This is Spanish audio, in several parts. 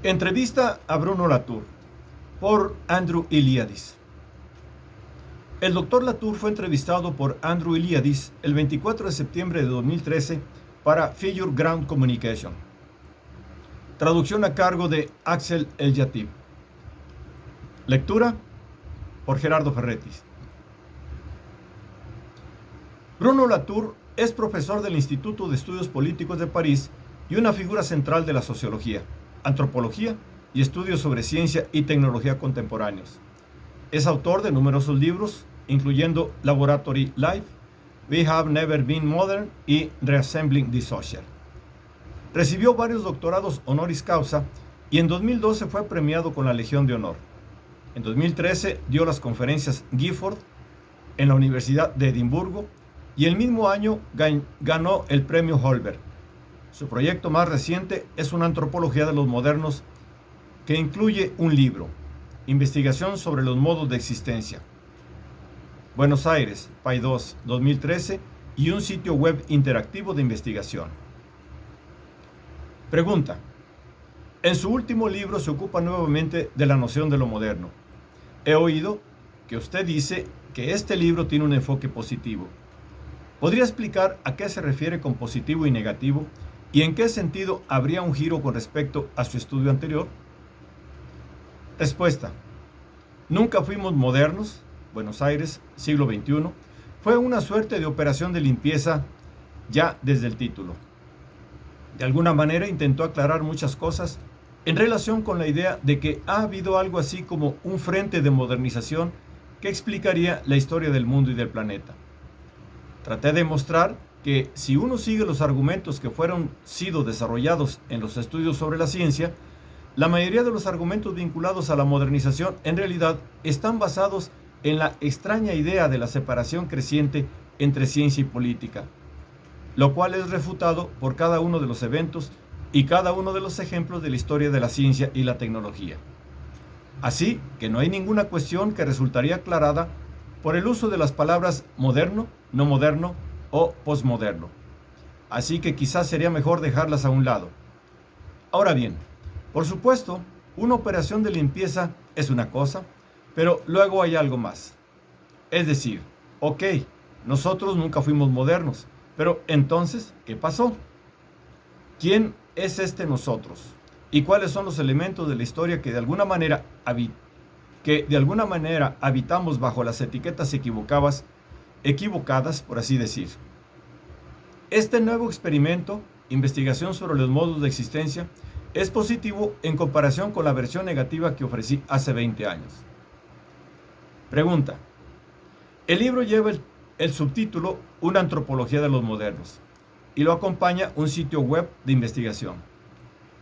Entrevista a Bruno Latour por Andrew Iliadis. El Dr. Latour fue entrevistado por Andrew Iliadis el 24 de septiembre de 2013 para Figure Ground Communication. Traducción a cargo de Axel El-Yatib. Lectura por Gerardo Ferretis. Bruno Latour es profesor del Instituto de Estudios Políticos de París y una figura central de la sociología, antropología y estudios sobre ciencia y tecnología contemporáneos. Es autor de numerosos libros, incluyendo Laboratory Life, We Have Never Been Modern y Reassembling the Social. Recibió varios doctorados honoris causa y en 2012 fue premiado con la Legión de Honor. En 2013 dio las conferencias Gifford en la Universidad de Edimburgo y el mismo año ganó el premio Holberg. Su proyecto más reciente es una antropología de los modernos que incluye un libro, Investigación sobre los modos de existencia. Buenos Aires, PAI2, 2013, y un sitio web interactivo de investigación. Pregunta. En su último libro se ocupa nuevamente de la noción de lo moderno. He oído que usted dice que este libro tiene un enfoque positivo. ¿Podría explicar a qué se refiere con positivo y negativo y en qué sentido habría un giro con respecto a su estudio anterior? Respuesta. Nunca fuimos modernos. Buenos Aires, siglo XXI, fue una suerte de operación de limpieza ya desde el título. De alguna manera intentó aclarar muchas cosas en relación con la idea de que ha habido algo así como un frente de modernización que explicaría la historia del mundo y del planeta. Traté de mostrar que si uno sigue los argumentos que sido desarrollados en los estudios sobre la ciencia, la mayoría de los argumentos vinculados a la modernización en realidad están basados en la extraña idea de la separación creciente entre ciencia y política, lo cual es refutado por cada uno de los eventos y cada uno de los ejemplos de la historia de la ciencia y la tecnología. Así que no hay ninguna cuestión que resultaría aclarada por el uso de las palabras moderno, no moderno o posmoderno. Así que quizás sería mejor dejarlas a un lado. Ahora bien, por supuesto, una operación de limpieza es una cosa, pero luego hay algo más. Es decir, ok, nosotros nunca fuimos modernos, pero entonces, ¿qué pasó? ¿Quién es este nosotros? ¿Y cuáles son los elementos de la historia que de alguna manera habitamos bajo las etiquetas equivocadas, por así decir? Este nuevo experimento, investigación sobre los modos de existencia, es positivo en comparación con la versión negativa que ofrecí hace 20 años. Pregunta. El libro lleva el subtítulo Una antropología de los modernos y lo acompaña un sitio web de investigación.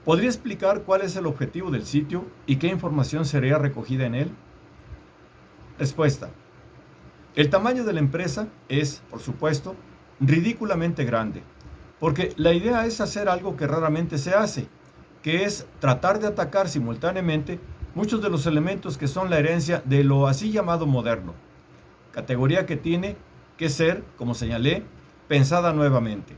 ¿Podría explicar cuál es el objetivo del sitio y qué información sería recogida en él? Respuesta. El tamaño de la empresa es, por supuesto, ridículamente grande, porque la idea es hacer algo que raramente se hace, que es tratar de atacar simultáneamente muchos de los elementos que son la herencia de lo así llamado moderno, categoría que tiene que ser, como señalé, pensada nuevamente.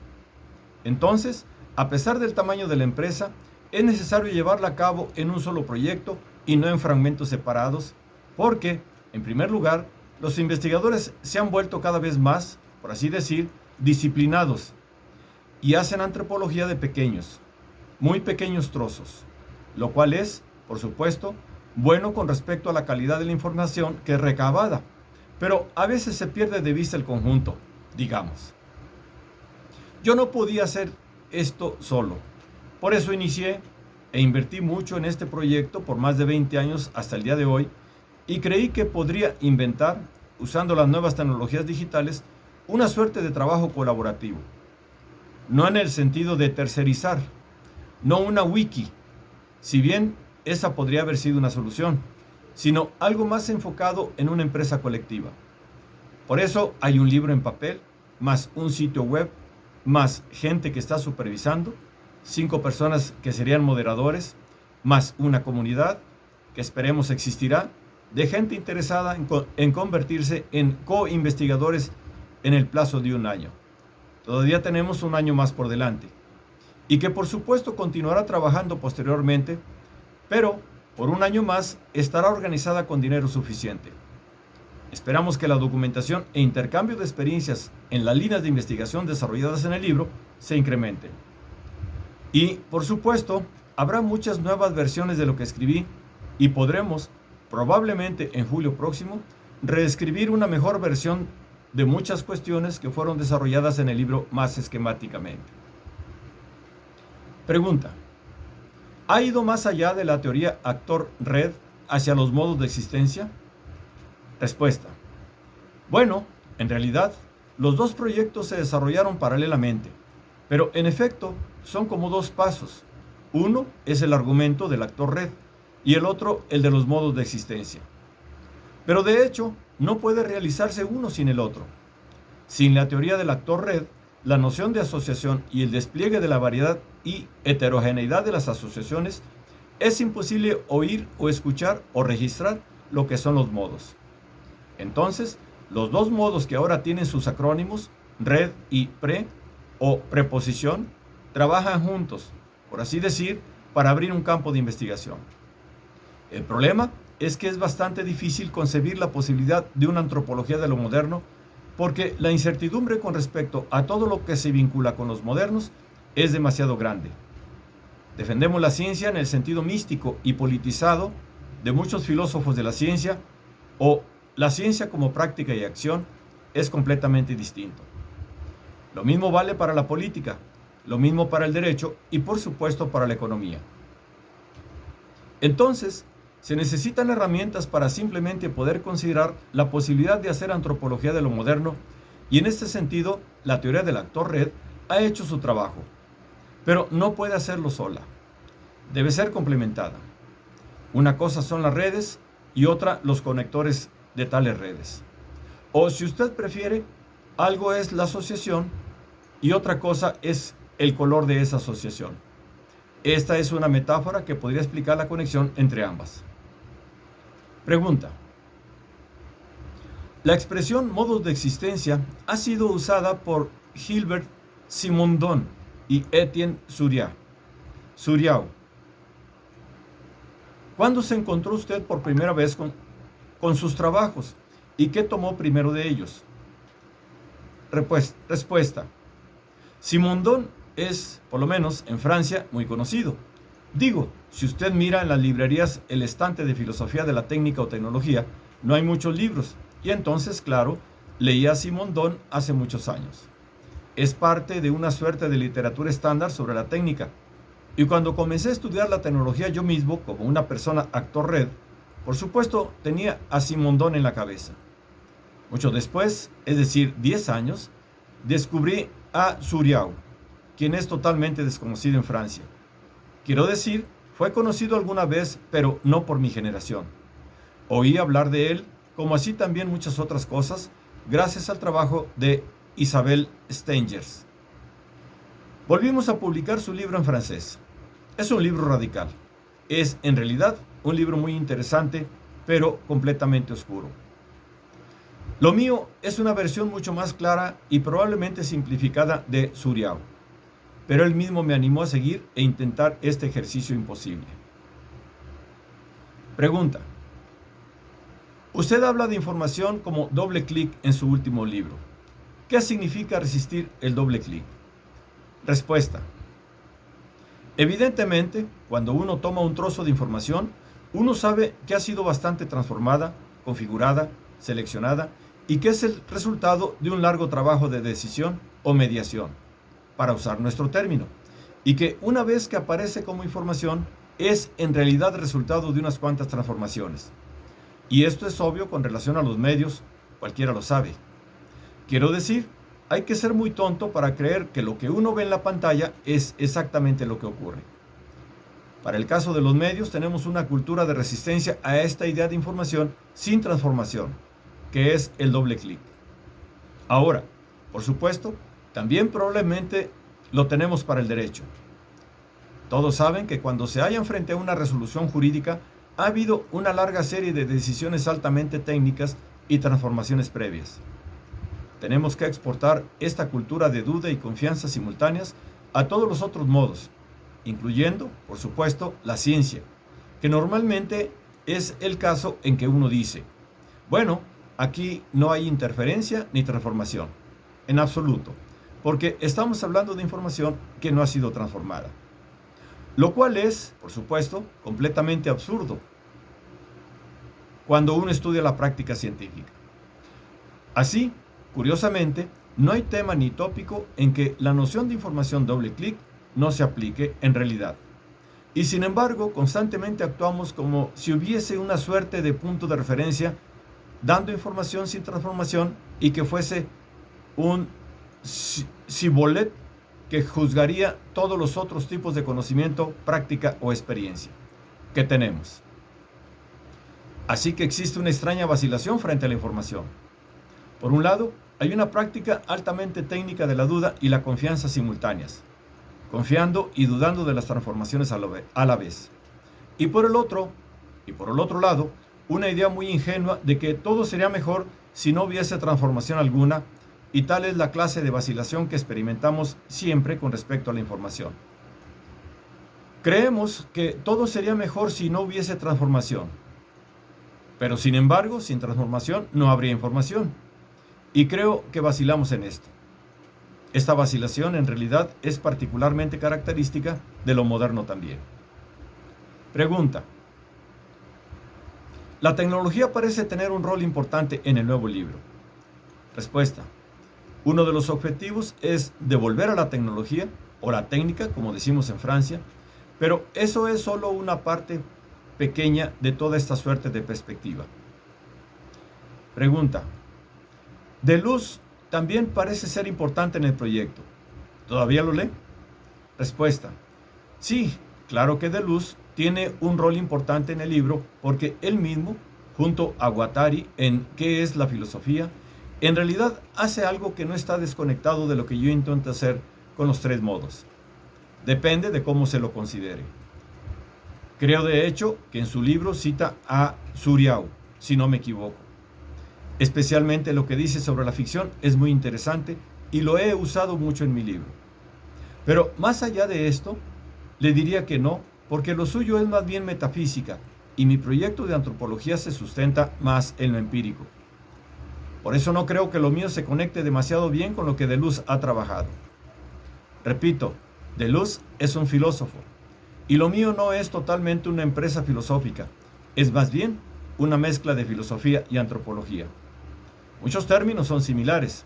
Entonces, a pesar del tamaño de la empresa, es necesario llevarla a cabo en un solo proyecto y no en fragmentos separados, porque, en primer lugar, los investigadores se han vuelto cada vez más, por así decir, disciplinados y hacen antropología de pequeños, muy pequeños trozos, lo cual es, por supuesto, bueno con respecto a la calidad de la información que es recabada, pero a veces se pierde de vista el conjunto, digamos. Yo no podía hacer esto solo, por eso inicié e invertí mucho en este proyecto por más de 20 años hasta el día de hoy y creí que podría inventar, usando las nuevas tecnologías digitales, una suerte de trabajo colaborativo. No en el sentido de tercerizar, no una wiki, si bien esa podría haber sido una solución, sino algo más enfocado en una empresa colectiva. Por eso hay un libro en papel, más un sitio web, más gente que está supervisando, 5 personas que serían moderadores, más una comunidad que esperemos existirá, de gente interesada en convertirse en co-investigadores en el plazo de un año. Todavía tenemos un año más por delante. Y que por supuesto continuará trabajando posteriormente pero por un año más estará organizada con dinero suficiente. Esperamos que la documentación e intercambio de experiencias en las líneas de investigación desarrolladas en el libro se incrementen. Y, por supuesto, habrá muchas nuevas versiones de lo que escribí y podremos, probablemente en julio próximo, reescribir una mejor versión de muchas cuestiones que fueron desarrolladas en el libro más esquemáticamente. Pregunta: ¿ha ido más allá de la teoría actor-red hacia los modos de existencia? Respuesta: bueno, en realidad, los dos proyectos se desarrollaron paralelamente, pero en efecto son como dos pasos. Uno es el argumento del actor-red y el otro el de los modos de existencia. Pero de hecho, no puede realizarse uno sin el otro. Sin la teoría del actor-red, la noción de asociación y el despliegue de la variedad y heterogeneidad de las asociaciones, es imposible oír o escuchar o registrar lo que son los modos. Entonces, los dos modos que ahora tienen sus acrónimos, red y pre, o preposición, trabajan juntos, por así decir, para abrir un campo de investigación. El problema es que es bastante difícil concebir la posibilidad de una antropología de lo moderno, porque la incertidumbre con respecto a todo lo que se vincula con los modernos es demasiado grande. Defendemos la ciencia en el sentido místico y politizado de muchos filósofos de la ciencia, o la ciencia como práctica y acción es completamente distinto. Lo mismo vale para la política, lo mismo para el derecho y por supuesto para la economía. Entonces, se necesitan herramientas para simplemente poder considerar la posibilidad de hacer antropología de lo moderno, y en este sentido, la teoría del actor-red ha hecho su trabajo, pero no puede hacerlo sola. Debe ser complementada. Una cosa son las redes y otra los conectores de tales redes. O si usted prefiere, algo es la asociación y otra cosa es el color de esa asociación. Esta es una metáfora que podría explicar la conexión entre ambas. Pregunta: la expresión modos de existencia ha sido usada por Gilbert Simondon y Etienne Suriau. ¿Cuándo se encontró usted por primera vez con sus trabajos y qué tomó primero de ellos? Respuesta: Simondon es, por lo menos en Francia, muy conocido. Digo, si usted mira en las librerías el estante de filosofía de la técnica o tecnología, no hay muchos libros, y entonces, claro, leía a Simondon hace muchos años. Es parte de una suerte de literatura estándar sobre la técnica, y cuando comencé a estudiar la tecnología yo mismo, como una persona actor-red, por supuesto tenía a Simondon en la cabeza. Mucho después, es decir, 10 años, descubrí a Suriau, quien es totalmente desconocido en Francia. Quiero decir, fue conocido alguna vez, pero no por mi generación. Oí hablar de él, como así también muchas otras cosas, gracias al trabajo de Isabelle Stengers. Volvimos a publicar su libro en francés. Es un libro radical. Es, en realidad, un libro muy interesante, pero completamente oscuro. Lo mío es una versión mucho más clara y probablemente simplificada de Suriau, pero él mismo me animó a seguir e intentar este ejercicio imposible. Pregunta: usted habla de información como doble clic en su último libro. ¿Qué significa resistir el doble clic? Respuesta: evidentemente, cuando uno toma un trozo de información, uno sabe que ha sido bastante transformada, configurada, seleccionada y que es el resultado de un largo trabajo de decisión o mediación, para usar nuestro término, y que una vez que aparece como información, es en realidad resultado de unas cuantas transformaciones. Y esto es obvio con relación a los medios, cualquiera lo sabe. Quiero decir, hay que ser muy tonto para creer que lo que uno ve en la pantalla es exactamente lo que ocurre. Para el caso de los medios, tenemos una cultura de resistencia a esta idea de información sin transformación, que es el doble clic. Ahora, por supuesto, también probablemente lo tenemos para el derecho. Todos saben que cuando se hallan frente a una resolución jurídica, ha habido una larga serie de decisiones altamente técnicas y transformaciones previas. Tenemos que exportar esta cultura de duda y confianza simultáneas a todos los otros modos, incluyendo, por supuesto, la ciencia, que normalmente es el caso en que uno dice, bueno, aquí no hay interferencia ni transformación, en absoluto, porque estamos hablando de información que no ha sido transformada. Lo cual es, por supuesto, completamente absurdo cuando uno estudia la práctica científica. Así, curiosamente, no hay tema ni tópico en que la noción de información doble clic no se aplique en realidad. Y sin embargo, constantemente actuamos como si hubiese una suerte de punto de referencia dando información sin transformación y que fuese un cibolet que juzgaría todos los otros tipos de conocimiento, práctica o experiencia que tenemos. Así que existe una extraña vacilación frente a la información. Por un lado, hay una práctica altamente técnica de la duda y la confianza simultáneas, confiando y dudando de las transformaciones a la vez. Y por el otro lado, una idea muy ingenua de que todo sería mejor si no hubiese transformación alguna, y tal es la clase de vacilación que experimentamos siempre con respecto a la información. Creemos que todo sería mejor si no hubiese transformación, pero sin embargo, sin transformación no habría información, y creo que vacilamos en esto. Esta vacilación en realidad es particularmente característica de lo moderno también. Pregunta: ¿la tecnología parece tener un rol importante en el nuevo libro? Respuesta: uno de los objetivos es devolver a la tecnología, o la técnica, como decimos en Francia, pero eso es solo una parte pequeña de toda esta suerte de perspectiva. Pregunta: Deleuze también parece ser importante en el proyecto. ¿Todavía lo lee? Respuesta: sí, claro que Deleuze tiene un rol importante en el libro porque él mismo, junto a Guattari en ¿Qué es la filosofía?, en realidad hace algo que no está desconectado de lo que yo intento hacer con los tres modos. Depende de cómo se lo considere. Creo de hecho que en su libro cita a Suriau, si no me equivoco. Especialmente lo que dice sobre la ficción es muy interesante y lo he usado mucho en mi libro. Pero más allá de esto, le diría que no, porque lo suyo es más bien metafísica y mi proyecto de antropología se sustenta más en lo empírico. Por eso no creo que lo mío se conecte demasiado bien con lo que Deleuze ha trabajado. Repito, Deleuze es un filósofo y lo mío no es totalmente una empresa filosófica, es más bien una mezcla de filosofía y antropología. Muchos términos son similares.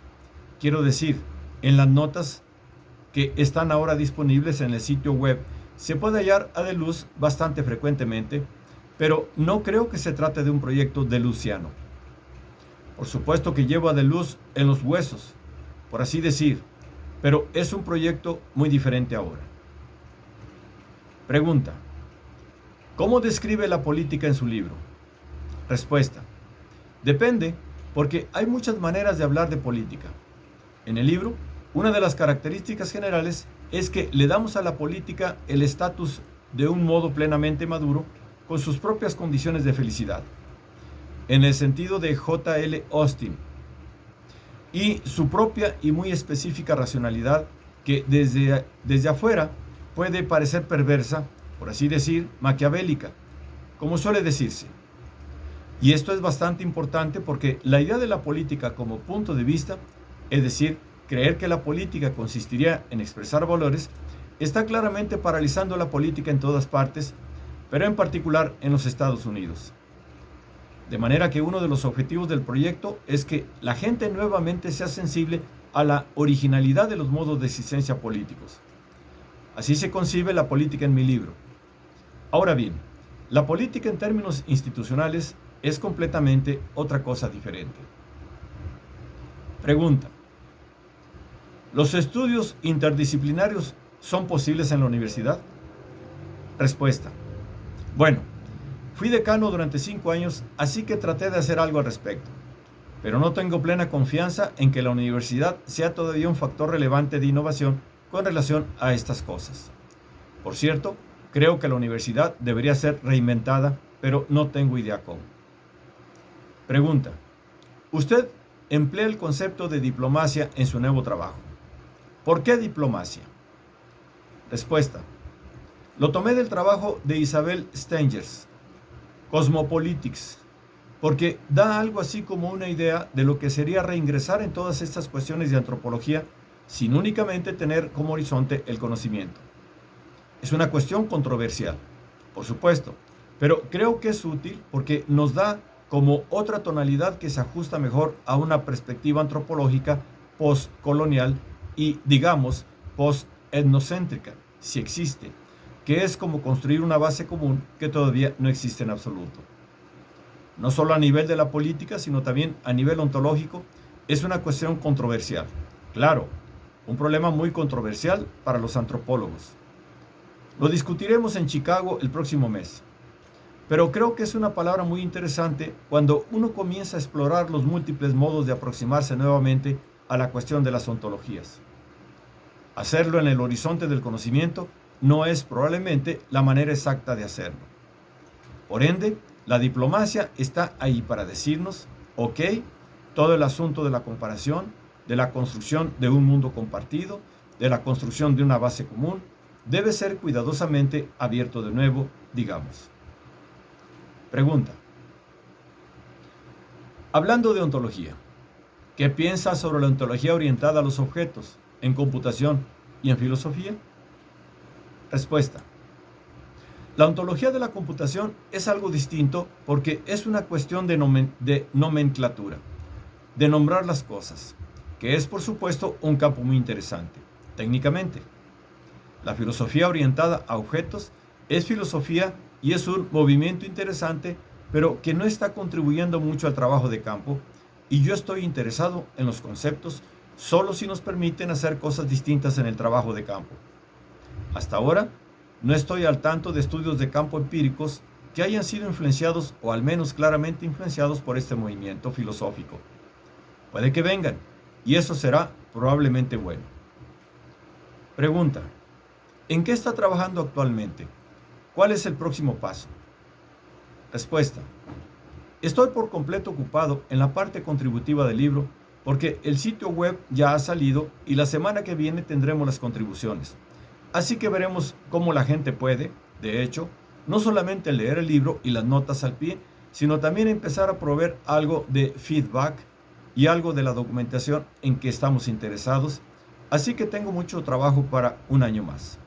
Quiero decir, en las notas que están ahora disponibles en el sitio web se puede hallar a Deleuze bastante frecuentemente, pero no creo que se trate de un proyecto deleuziano. Por supuesto que llevo a Deleuze en los huesos, por así decir, pero es un proyecto muy diferente ahora. Pregunta: ¿cómo describe la política en su libro? Respuesta: depende, porque hay muchas maneras de hablar de política. En el libro, una de las características generales es que le damos a la política el estatus de un modo plenamente maduro con sus propias condiciones de felicidad, en el sentido de J.L. Austin, y su propia y muy específica racionalidad que desde afuera puede parecer perversa, por así decir, maquiavélica, como suele decirse. Y esto es bastante importante porque la idea de la política como punto de vista, es decir, creer que la política consistiría en expresar valores, está claramente paralizando la política en todas partes, pero en particular en los Estados Unidos. De manera que uno de los objetivos del proyecto es que la gente nuevamente sea sensible a la originalidad de los modos de existencia políticos. Así se concibe la política en mi libro. Ahora bien, la política en términos institucionales es completamente otra cosa diferente. Pregunta: ¿los estudios interdisciplinarios son posibles en la universidad? Respuesta: bueno, fui decano durante 5 años, así que traté de hacer algo al respecto, pero no tengo plena confianza en que la universidad sea todavía un factor relevante de innovación con relación a estas cosas. Por cierto, creo que la universidad debería ser reinventada, pero no tengo idea cómo. Pregunta: usted emplea el concepto de diplomacia en su nuevo trabajo. ¿Por qué diplomacia? Respuesta: Lo tomé del trabajo de Isabel Stengers, Cosmopolitics, porque da algo así como una idea de lo que sería reingresar en todas estas cuestiones de antropología sin únicamente tener como horizonte el conocimiento. Es una cuestión controversial, por supuesto, pero creo que es útil porque nos da como otra tonalidad que se ajusta mejor a una perspectiva antropológica postcolonial y, digamos, post-etnocéntrica, si existe, que es como construir una base común que todavía no existe en absoluto. No solo a nivel de la política, sino también a nivel ontológico, es una cuestión controversial. Claro, un problema muy controversial para los antropólogos. Lo discutiremos en Chicago el próximo mes. Pero creo que es una palabra muy interesante cuando uno comienza a explorar los múltiples modos de aproximarse nuevamente a la cuestión de las ontologías. Hacerlo en el horizonte del conocimiento no es probablemente la manera exacta de hacerlo. Por ende, la diplomacia está ahí para decirnos, ok, todo el asunto de la comparación, de la construcción de un mundo compartido, de la construcción de una base común, debe ser cuidadosamente abierto de nuevo, digamos. Pregunta. Hablando de ontología, ¿qué piensas sobre la ontología orientada a los objetos en computación y en filosofía? Respuesta. La ontología de la computación es algo distinto porque es una cuestión de nomenclatura, de nombrar las cosas, que es por supuesto un campo muy interesante, técnicamente. La filosofía orientada a objetos es filosofía y es un movimiento interesante, pero que no está contribuyendo mucho al trabajo de campo, y yo estoy interesado en los conceptos solo si nos permiten hacer cosas distintas en el trabajo de campo. Hasta ahora, no estoy al tanto de estudios de campo empíricos que hayan sido influenciados o al menos claramente influenciados por este movimiento filosófico. Puede que vengan, y eso será probablemente bueno. Pregunta. ¿En qué está trabajando actualmente? ¿Cuál es el próximo paso? Respuesta. Estoy por completo ocupado en la parte contributiva del libro porque el sitio web ya ha salido y la semana que viene tendremos las contribuciones. Así que veremos cómo la gente puede, de hecho, no solamente leer el libro y las notas al pie, sino también empezar a proveer algo de feedback y algo de la documentación en que estamos interesados. Así que tengo mucho trabajo para un año más.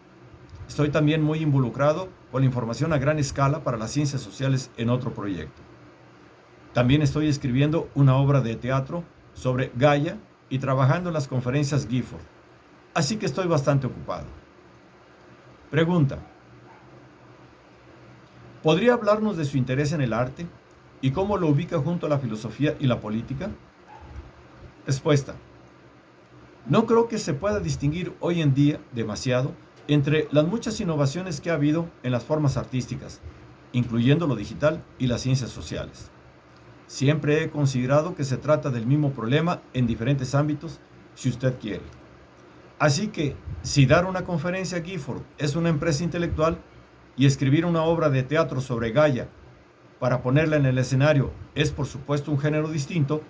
Estoy también muy involucrado con la información a gran escala para las ciencias sociales en otro proyecto. También estoy escribiendo una obra de teatro sobre Gaia y trabajando en las conferencias Gifford. Así que estoy bastante ocupado. Pregunta. ¿Podría hablarnos de su interés en el arte y cómo lo ubica junto a la filosofía y la política? Respuesta. No creo que se pueda distinguir hoy en día demasiado entre las muchas innovaciones que ha habido en las formas artísticas, incluyendo lo digital y las ciencias sociales. Siempre he considerado que se trata del mismo problema en diferentes ámbitos, si usted quiere. Así que, si dar una conferencia a Gifford es una empresa intelectual y escribir una obra de teatro sobre Gaia para ponerla en el escenario es por supuesto un género distinto,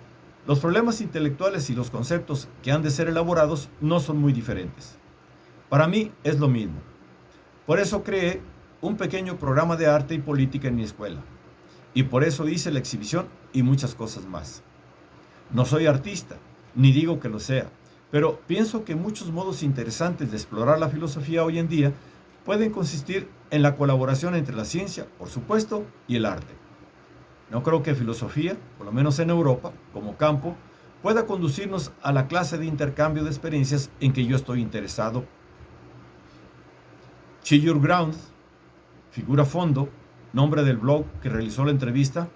los problemas intelectuales y los conceptos que han de ser elaborados no son muy diferentes. Para mí es lo mismo. Por eso creé un pequeño programa de arte y política en mi escuela. Y por eso hice la exhibición y muchas cosas más. No soy artista, ni digo que lo sea, pero pienso que muchos modos interesantes de explorar la filosofía hoy en día pueden consistir en la colaboración entre la ciencia, por supuesto, y el arte. No creo que filosofía, por lo menos en Europa, como campo, pueda conducirnos a la clase de intercambio de experiencias en que yo estoy interesado. Chill Ground, figura fondo, nombre del blog que realizó la entrevista.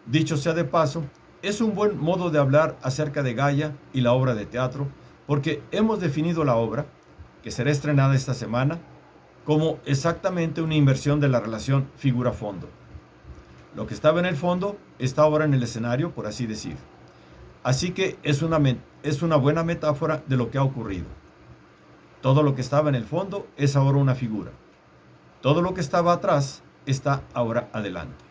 Dicho sea de paso, es un buen modo de hablar acerca de Gaia y la obra de teatro, porque hemos definido la obra, que será estrenada esta semana, como exactamente una inversión de la relación figura-fondo. Lo que estaba en el fondo está ahora en el escenario, por así decir. Así que es una buena metáfora de lo que ha ocurrido. Todo lo que estaba en el fondo es ahora una figura. Todo lo que estaba atrás está ahora adelante.